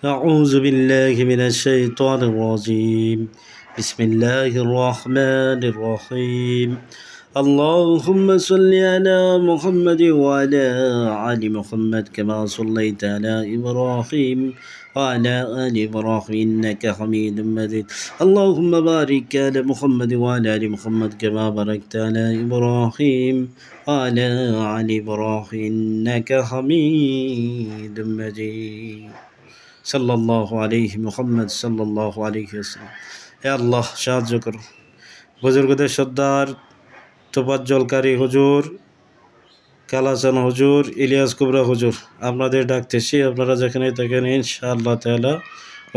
أعوذ بالله من الشيطان الرجيم بسم الله الرحمن الرحيم اللهم صل على محمد وعلى آل محمد كما صليت على إبراهيم وعلى آل إبراهيم إنك حميد مجيد اللهم بارك على محمد وعلى آل محمد كما باركت على إبراهيم وعلى آل إبراهيم إنك حميد مجيد সাল্লাল্লাহু আলাইহি মুহাম্মদ সাল্লাল্লাহু আলাইহি ওয়াসাল্লাম। হে আল্লাহ, সাহায্য করো। বুজুর্গদের সর্দার তোফাজ্জলকারী হুজুর, কালাচান হুজুর, ইলিয়াস কুবরা হুজুর, আপনাদের ডাকতেছি, আপনারা যেখানে থাকেন ইনশাআল্লাহ তাআলা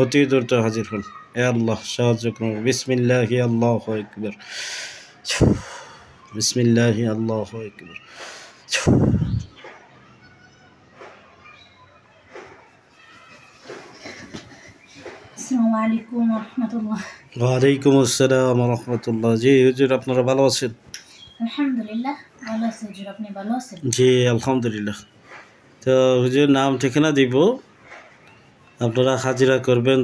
অতি দ্রুত হাজির হন। হে আল্লাহ, সাহায্য করুন। বিসমিল্লাহি আল্লাহু আকবার, বিসমিল্লাহি আল্লাহু আকবার। আসসালামু আলাইকুম রহমতুল্লাহ। ওয়ালাইকুম আসসালাম রহমতুল্লাহ। জি হুজুর, আপনারা ভালো আছেন? আলহামদুলিল্লাহ ভালো আছি হুজুর, আপনি ভালো আছেন? জি আলহামদুলিল্লাহ। তো হুজুর, নাম ঠিকানা দিব, আপনারা হাজিরা করবেন।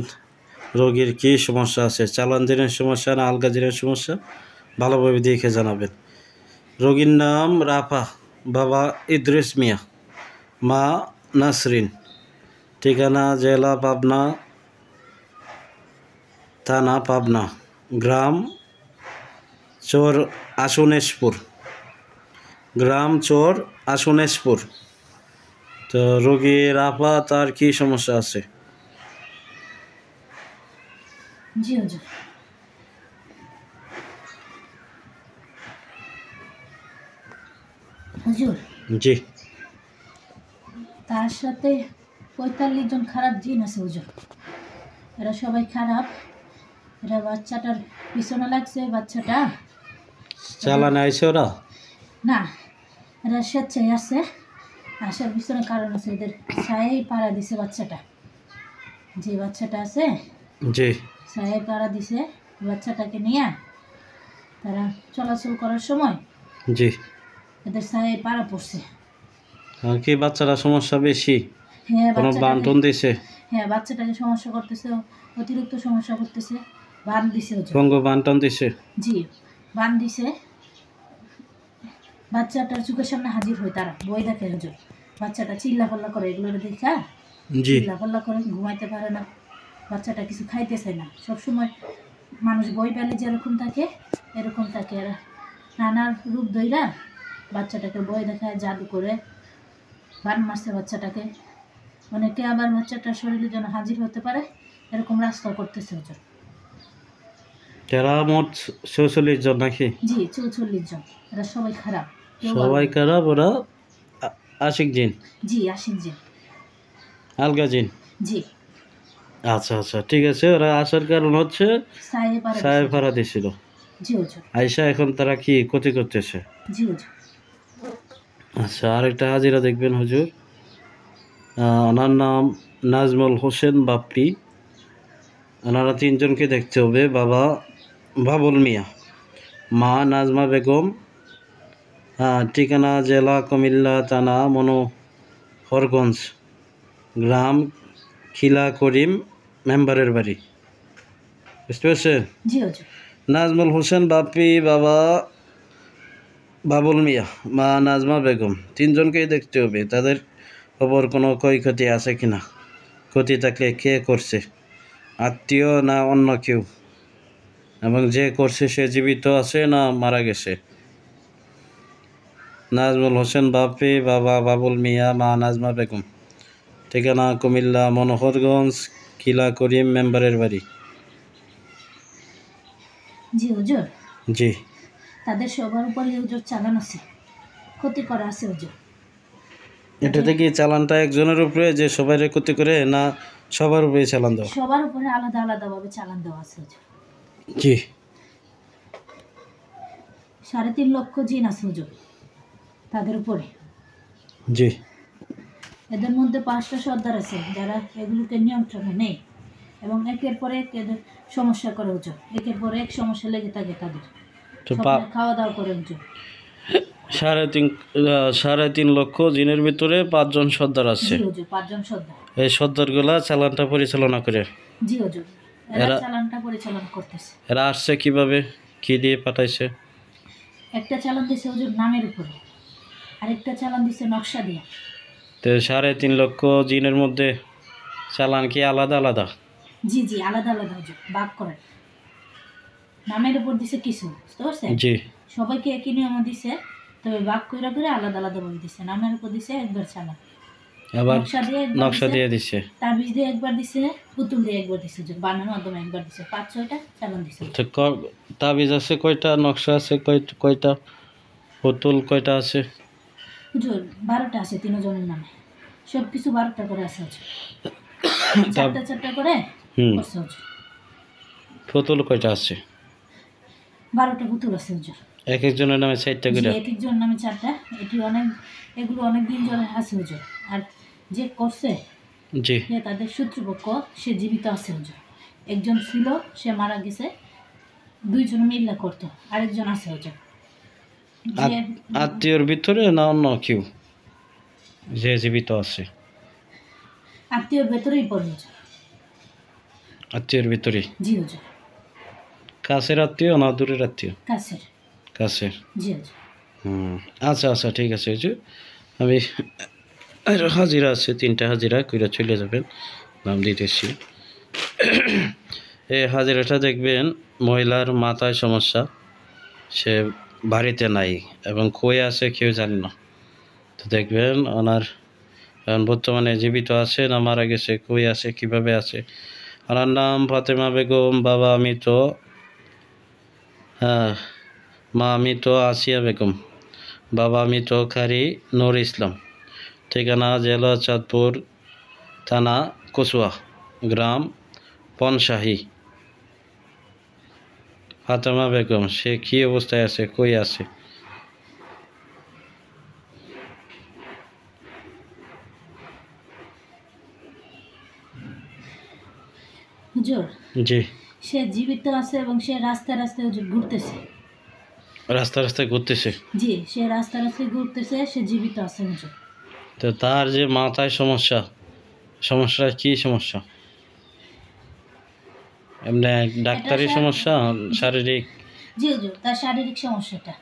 রোগীর কী সমস্যা আছে, চালান দিনের সমস্যা না আলগা দিনের সমস্যা, ভালোভাবে দেখে জানাবেন। রোগীর নাম রাফা, বাবা ইদ্রিস মিয়া, মা নাসরিন, ঠিকানা জেলা পাবনা, থানা পাবনা, গ্রাম চর আশুনেশপুর, গ্রাম চর আশুনেশপুর। তো রোগী রাফা, তার কি সমস্যা আছে? জি হুজুর, হুজুর জি তার সাথে 45 জন খারাপ জিন আছে হুজুর। এরা সবাই খারাপ। এরা বাচ্চাটার পিছনে লাগছে। বাচ্চাটা চালানে আইসে ওরা? না, এরা স্বেচ্ছায় আছে। আসার পিছনে কারণ আছে, এদের ছায়াই পাড়া দিছে বাচ্চাটা। যে বাচ্চাটা আছে জি ছায়াই পাড়া দিছে। বাচ্চাটাকে নিয়ে তারা চলাচল করার সময় জি। এদের ছায়াই পাড়া পড়ছে। আর কি বাচ্চারা সমস্যা বেশি? হ্যাঁ, কোনো বান্টন দিছে? হ্যাঁ, বাচ্চাটাকে সমস্যা করতেছে, অতিরিক্ত সমস্যা করতেছে। বান দিছে হুজুর। কঙ্গ বান্টন দিছে? জি, বান দিছে। বাচ্চাটার চোখের সামনে হাজির হয় তারা, বই দেখে হুজুর। বাচ্চাটা চিল্লা পাল্লা করে, এগুলো দেখা জি চিল্লা পাল্লা করে, ঘুমাইতে পারে না। বাচ্চাটা কিছু খাইতে চায় না। সবসময় মানুষ বই পেলে যেরকম থাকে এরকম থাকে। এরা নানা রূপ ধইরা বাচ্চাটাকে বই দেখায়, জাদু করে বান মারছে বাচ্চাটাকে। অনেকে আবার বাচ্চাটার শরীরে যেন হাজির হতে পারে এরকম রাস্তা করতেছে হুজুর। যারা মোট 46 জন নাকি? জি, 44 জন। এরা সবাই খারাপ। কেউ ভালো সবাই না। খারাপ। ওরা আশিক জিন, জি, আশিক জি। আলগা জিন। জি, আচ্ছা আচ্ছা, ঠিক আছে। ওরা আসার কারণ হচ্ছে সাহেব ভাড়া দিছিল। জি হুজুর। আয়সা এখন তারা কি ক্ষতি করতেছে? জি হুজুর। আচ্ছা, আরেকটা হাজিরা দেখবেন হুজুর। ওনার নাম নাজমুল হোসেন বাপ্পি। ওনারা 3 জনকে দেখতে হবে। বাবা বাবুল মিয়া, মা নাজমা বেগম, ঠিকানা জেলা কুমিল্লা, থানা মনোহরগঞ্জ, গ্রাম খিলা করিম মেম্বারের বাড়ি। বুঝতে পারছেন? জি হুজুর। নাজমুল হোসেন বাপ্পি, বাবা বাবুল মিয়া, মা নাজমা বেগম, 3 জনকেই দেখতে হবে। তাদের ওপর কোনো ক্ষয়ক্ষতি আছে কিনা, ক্ষতি থাকলে কে করছে, আত্মীয় না অন্য কেউ, এবং যে করছে সে জীবিত আছে না মারা গেছে। নাজমুল হোসেন বাপ্পি, বাবা বাবুল মিয়া, মা নাজমা বেগম, ঠিকানা কুমিল্লা মনোহরগঞ্জ, কিলা করিম মেম্বারের বাড়ি। জি হুজুর। জি। তাদের সবার উপরে হুজুর চালান আছে, ক্ষতি করা আছে হুজুর। এটাতে কি চালানটা একজনের উপরে যে সবাই ক্ষতি করে, না সবার উপরে চালান দেওয়া? সবার উপরে আলাদা আলাদা ভাবে চালান দেওয়া আছে হুজুর। জি। 3.5 লক্ষ জিন আছে হুজুর তাদের উপরে। জি। এদের মধ্যে 5টা সর্দার আছে যারা এগুলোকে নিয়ন্ত্রণে নেই এবং একের পর এক এদের সমস্যা করে হুজুর। একের পর এক সমস্যা লেগে থাকে তাদের। তো সকালে খাওয়া দাওয়া করে হুজুর। সাড়ে তিন লক্ষ জিনের ভিতরে 5 জন সর্দার আছে। জি হুজুর, 5 জন সর্দার। এই সর্দারগুলা চালানটা পরিচালনা করে। জি হুজুর, এরা চালানটা পরিচালনা করতেছে। এরা আসছে কিভাবে, কি দিয়ে পাঠাইছে? একটা চালান দিছে হুজুর নামের উপরে, আরেকটা চালান দিছে নকশা দিয়ে। তো 3.5 লক্ষ জিনের মধ্যে চালান কি আলাদা আলাদা? জি জি, আলাদা আলাদা হুজুর, ভাগ করে। নামের উপর দিছে কিছু, বুঝতে পারছেন? জি। সবাইকে একই নিয়ম দিছে, তবে ভাগ কইরা করে আলাদা আলাদা ভাবে দিছে। নামের উপর দিছে একবার চালান, আবার নকশা দিয়ে দিছে, তাবিজ দিয়ে একবার দিছে, পুতুল দিয়ে একবার দিছে হুজুর, বানানোর মাধ্যমে একবার দিছে। 5-6টা চালান দিছে। তো তাবিজ আছে কয়টা, নকশা আছে কয়টা, পুতুল কয়টা আছে? হুজুর 12টা আছে 3 জনের নামে, সব কিছু 12টা করে আছে হুজুর, 4টা করে করছে হুজুর। পুতুল কয়টা আছে? 12টা পুতুল আছে হুজুর। এক একজনের নামে 4টা করে? এক একজন নামে 4টা। এগুলো অনেক দিন ধরে আছে হুজুর। আর যে করছে, জি, তাদের শত্রুপক্ষ, সে জীবিত আছে হুজুর। একজন ছিল, সে মারা গেছে। 2 জন মিল্লা করতো, আরেকজন আছে হুজুর। আত্মীয়র ভিতরে না অন্য কেউ যে জীবিত আছে? আত্মীয়র ভেতরেই পড়ে হুজুর। আত্মীয়র ভিতরে? জি হুজুর। কাছের আত্মীয় না দূরের আত্মীয়? কাছের। কাছের। জি হুজুর। আচ্ছা আচ্ছা, ঠিক আছে হুজুর, আমি হাজিরা আছে 3টা হাজিরা কইরা চলে যাবেন, নাম দিতেছি। এই হাজিরাটা দেখবেন মহিলার মাথায় সমস্যা, সে বাড়িতে নাই এবং কই আছে কেউ জানে না। তো দেখবেন ওনার এখন বর্তমানে জীবিত আছে না মারা গেছে, কই আছে, কিভাবে আছে। ওনার নাম ফাতেমা বেগম, বাবা মৃত, মা মৃত আসিয়া বেগম, বাবা মৃত কারি নূর ইসলাম, ঠিকানা জেলা চাঁদপুর, থানা কচুয়া, গ্রাম পনশাহী। ফাতেমা বেগম, সে কী অবস্থায় আছে, কই আছে? হুজুর জি। সে জীবিত আছে এবং সে রাস্তায় রাস্তায় হুজুর ঘুরতেছে। রাস্তায় ঘুরতেছে? জি, সে রাস্তায় রাস্তায় ঘুরতেছে, সে জীবিত আছে হুজুর। তো তার যে মাথায় সমস্যা কি সমস্যা? এমনি ডাক্তারি সমস্যা, শারীরিক? জি হুজুর, তার শারীরিক সমস্যাটা।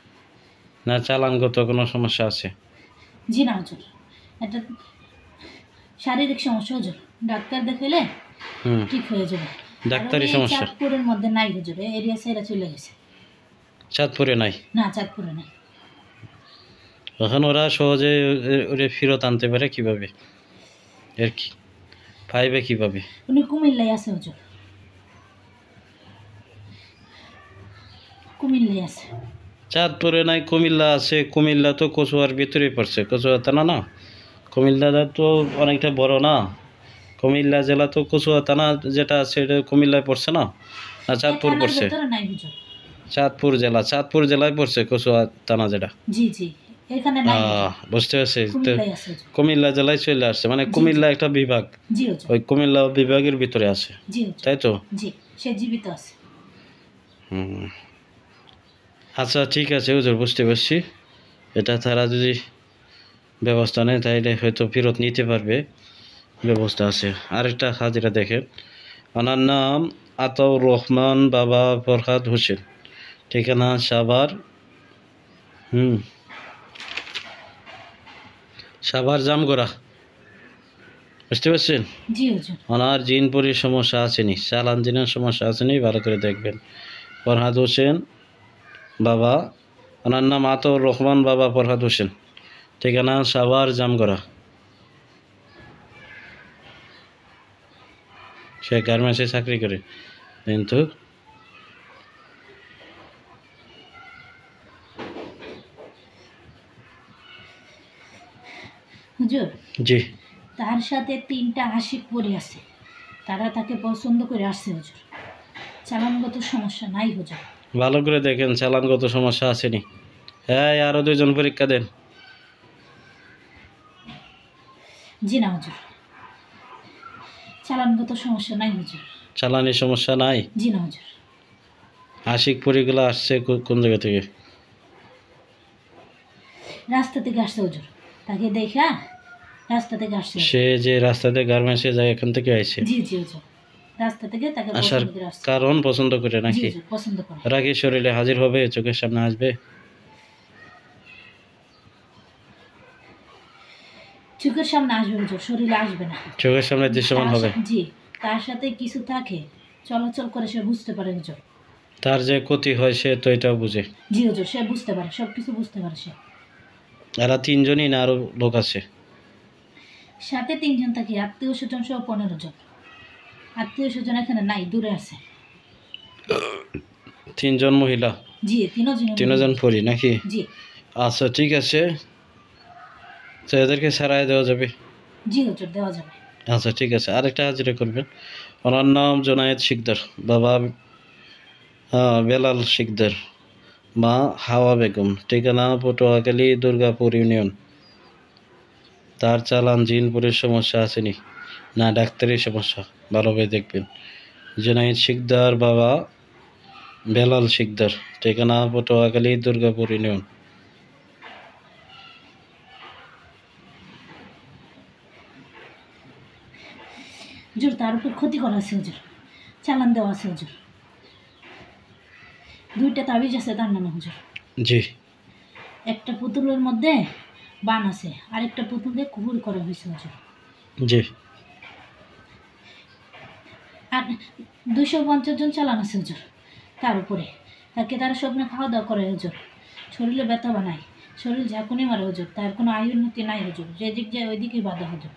না চালানগত কোনো সমস্যা আছে? জি না হুজুর, এটা শারীরিক সমস্যা হুজুর। ডাক্তার দেখাইলে ঠিক হয়ে যাবে। ডাক্তারি সমস্যা? চাঁদপুরের মধ্যে নাই হুজুর, এরিয়া সাইডে চলে গেছে। চাঁদপুরে নাই? না, চাঁদপুরে নাই। এখন ওরা সহজে ওরে ফেরত আনতে পারে কিভাবে, এর কি পাইবে কিভাবে? উনি কুমিল্লায় আছে হুজুর, কুমিল্লায় আছে। চাঁদপুরে নাই, কুমিল্লা আছে। কুমিল্লা তো কচুয়ার ভিতরে পড়ছে, কচুয়া থানা না? কুমিল্লাটা তো অনেকটা বড় না? কুমিল্লা জেলা তো কচুয়া থানা যেটা আছে এটা কুমিল্লায় পড়ছে না? না চাঁদপুর পড়ছে? চাঁদপুর জেলায় পড়ছে কচুয়া থানা যেটা। জি জি, এখানে নাই। বুঝতে পারছি। কুমিল্লা জেলায় চলে আসছে, মানে কুমিল্লা একটা বিভাগ, ওই কুমিল্লা বিভাগের ভিতরে আছে, তাই তো? জি, সে জীবিত আছে। আচ্ছা ঠিক আছে হুজুর, বুঝতে পারছি। এটা তারা যদি ব্যবস্থা নেয় তাইলে হয়তো ফেরত নিতে পারবে, ব্যবস্থা আছে। আরেকটা হাজিরা দেখেন, ওনার নাম আতাউর রহমান, বাবা ফরহাদ হোসেন, ঠিকানা সাভার, সাভার জামগড়া, বুঝতে পারছেন? ওনার জিনপুরির সমস্যা আসেনি, চালান জিনের সমস্যা আসেনি, ভালো করে দেখবেন। ফরহাদ হোসেন বাবা, ওনার নাম আতাউর রহমান, বাবা ফরহাদ হোসেন, ঠিকানা সাভার জামগড়া। সে গার্মেন্টসে চাকরি করে, কিন্তু হুজুর জি, তার সাথে 3টা আশিক পরি আছে, তারা তাকে পছন্দ করে আসছে হুজুর। চালানগত সমস্যা নাই হুজুর। ভালো করে দেখেন চালানগত সমস্যা আসেনি। হ্যাঁ, আরো 2 জন পরীক্ষা দেন। জি না হুজুর, চালানগত সমস্যা নাই হুজুর। চালানি সমস্যা নাই? জি না হুজুর। আশিক পরীগুলো আসছে কোন জায়গা থেকে? রাস্তা থেকে আসছে হুজুর, তাকে দেখা রাস্তা থেকে আসছে। সে যে রাস্তাতে গার্মেন্টসে যায় এখান থেকে আইছে? জি জি হুজুর, রাস্তা থেকে তাকে আসার পছন্দ করে আসছে। কারণ পছন্দ করে জি নাকি? হুজুর, পছন্দ করে। রাগে শরীরে হাজির হবে, চোখের সামনে আসবে? চোখের সামনে আসবে হুজুর, শরীরে আসবে না। চোখের সামনে দৃশ্যমান হবে? জি, তার সাথে কিছু থাকে, চলাচল করে, সে বুঝতে পারে হুজুর। তার যে ক্ষতি হয় সে তো এটাও বুঝে? জি হুজুর, সে বুঝতে পারে, সব কিছু বুঝতে পারে সে। এরা 3 জনই না আরো লোক আছে? সাথে 3 জন থাকি, আত্মীয় স্বজন সহ 15 জন। আত্মীয় স্বজন এখানে নাই, দূরে আছে। 3 জন মহিলা? জি, 3 জন পরি নাকি? জি আচ্ছা ঠিক আছে, তো এদেরকে ছাড়াই দেওয়া যাবে? জি হুজুর, দেওয়া যাবে। আচ্ছা ঠিক আছে, আরেকটা হাজিরা করবেন। ওনার নাম জোনায়েদ শিকদার, বাবা বেলাল শিকদার, মা হাওয়া বেগম, ঠিকানা পটুয়াখালী দুর্গাপুর ইউনিয়ন। তার চালান জিনপুরের সমস্যা আসেনি না ডাক্তারি সমস্যা? ভালোভাবে দেখবেন। জোনায়েদ শিকদার, বাবা বেলাল শিকদার, ঠিকানা পটুয়াখালী দুর্গাপুর ইউনিয়ন। হুজুর, তার উপর ক্ষতি করা আছে হুজুর, চালান দেওয়া আছে হুজুর। 2টা তাবিজ আছে তার নামে হুজুর। জি। একটা পুতুলের মধ্যে বান আছে, আরেকটা পুতুল দিয়ে কুকুর করা হয়েছে হুজুর। জি। আর 250 জন চালান আছে হুজুর তার উপরে। তাকে তারা স্বপ্নে খাওয়া দাওয়া করে হুজুর, শরীরে ব্যথা বানায়, শরীর ঝাঁকুনি মারে হুজুর। তার কোনো আয় উন্নতি নাই হুজুর, যেদিক যায় ওই দিকেই বাধা হুজুর।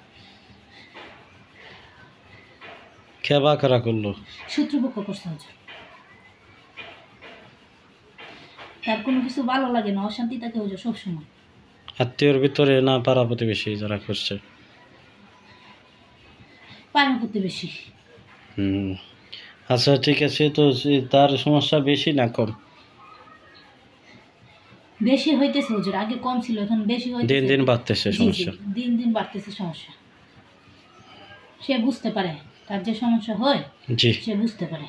খেবা কারা করলো? শত্রুপক্ষ করছে হুজুর। তার কোনো কিছু ভালো লাগে না, অশান্তি থাকে হুজুর সবসময়। আত্মীয়র ভিতরে না পাড়া প্রতিবেশী যারা করছে? পায়না প্রতিবেশী। আচ্ছা ঠিক আছে, তো তার সমস্যা বেশি না কম? বেশি হইতেছে হুজুর, আগে কম ছিল, এখন বেশি দিন হইতেছে। দিন বাড়তেছে জি জি, সমস্যা? দিন দিন বাড়তেছে সমস্যা। সে বুঝতে পারে তার যে সমস্যা হয়, জি। সে বুঝতে পারে।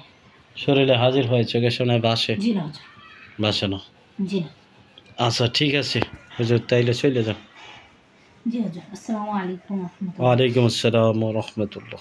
শরীরে হাজির হয়, চোখের সামনে বাসে? জি না হুজুর, বাসে না? জি না। আচ্ছা ঠিক আছে হুজুর, তাইলে চলে যান। জি হুজুর, আসসালামু আলাইকুম ওয়া রাহমাতুল্লাহ। ওয়ালাইকুম আসসালাম ওয়া রাহমাতুল্লাহ।